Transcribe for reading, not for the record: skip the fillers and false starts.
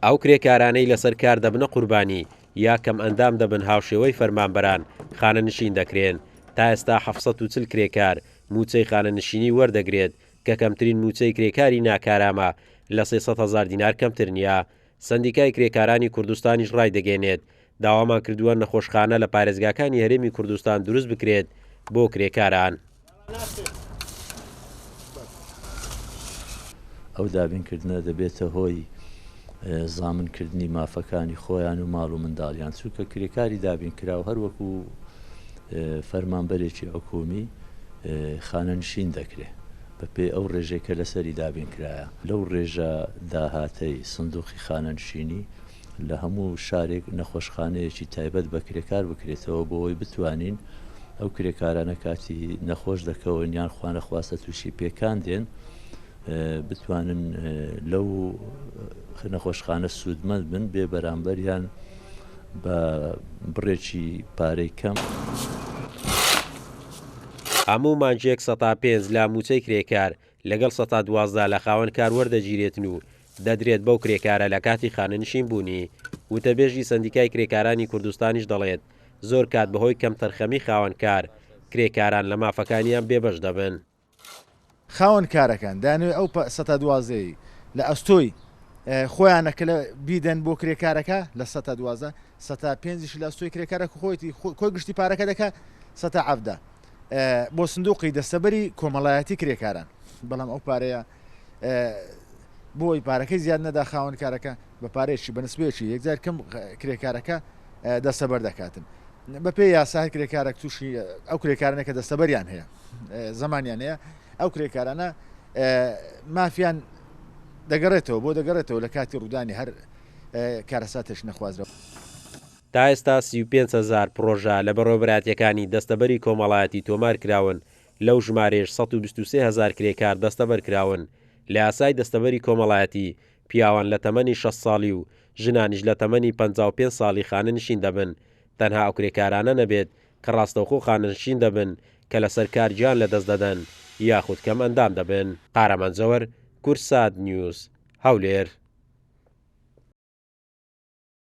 ئەو کرێکارانەی لەسەر کار دەبنە قوربانی یا کەم ئەندام دەبن هاوشێوەی فەرمانبەران خانەنشین دەکرێن. تا ئێستا 740 کرێکار موچەی خانەنشینی وەردەگرێت کە کەمترین موچەی کرێکاری ناکارامە لە 300,000 دینار کەمتر نییە. سەندیکای کرێکارانی کوردستانیش ڕای دەگەێنێت داوامان کردووە نەخۆشخانە لە پارێزگاکانی هەرێمی کوردستان دروست بکرێت بۆ کرێکاران. ئەو دابینکردنە دەبێتە هۆی زامنکردنی مافەکانی خۆیان و ماڵ و منداڵیان، چونکە کرێکاری دابینکرا و هەروەکو فەرمانبەرێکی حکومی خانەنشین دەکرێت بەپێی ئەو ڕێژەی کە لەسەری دابینکرایە. لەو ڕێژە داهاتەی سندوقی خانەنشینی لە هەموو شارێک نەخۆشخانەیەکی تایبەت بە کرێکار بکرێتەوە بۆەوەی بتوانین ئەو کرێکارانە کاتی نەخۆش دەکەون یان خوانە خواستە تووشی پێکان دێن بتوانن لەو نەخۆشخانە سوودمەند بن بێ بەرامبەریان بە بڕێکی پارەی کەم. هەموو مانجێک 105 لە موچەی کرێکار لەگەڵ 112 لە خاوەن کار وەردەگیرێتن و دەدرێت بەو کرێکارە لە کاتی خانەنشین بوونی. وتەبێژی سەندیکای کرێکارانی کوردستانیش دەڵێت زۆر کات بەهۆی کەم تەرخەمی خاوەنکار کرێکاران لە مافەکانیان بێبەش دەبن. خاوەن کارەکان دانوێت ئەو 112 لە ئەستۆی خۆیانەکە لە بیدەن بۆ کرێکارەکە لە 112 105 لە ئەستۆی کرێکارە خۆی گشتی پارەکە دەکات 117 بۆ سندوقی دەستەبەری کۆمەڵایەتی کرێکاران. بەڵام ئەو پارەیە بۆی پارەکەی زیاد نەدا خاوەن کارەکە بە پارێکی بەنسبێکی یەکجار کەم کرێکارەکە دەستەبەر دەکاتن. بەپێی یاسای کرێکارێک تووشی ئەو کرێکارانێکە دەستەبەریان هەیە زمانیان هەیە ئەو کرێکارانە مافیان دەگەڕێتەوە لە کاتی ڕوودانی هەر کارەساتێک نەخوازرەوە. تا ئێستا 35,000 پرۆژە لە بەڕێوەبەراتیەکانی دەستەبەری کۆمەڵایەتی تۆمار کراون. لەو ژمارەش 123,000 کرێکار دەستەبەر کراون. لە یاسای دەستەبەری کۆمەڵایەتی پیاوان لە تەمەنی 6 ساڵی و ژنانیش لە تەمەنی 55 ساڵی خانەنشین دەبن. تەنها ئەو کرێکارانە نەبێت کە ڕاستەوخۆ خانەنشین دەبن کە لەسەر کار گیان لە دەست دەدەن یاخود کەم ئەندام دەبن. قارەمەنجەوەر، کورسات نیوز، هەولێر.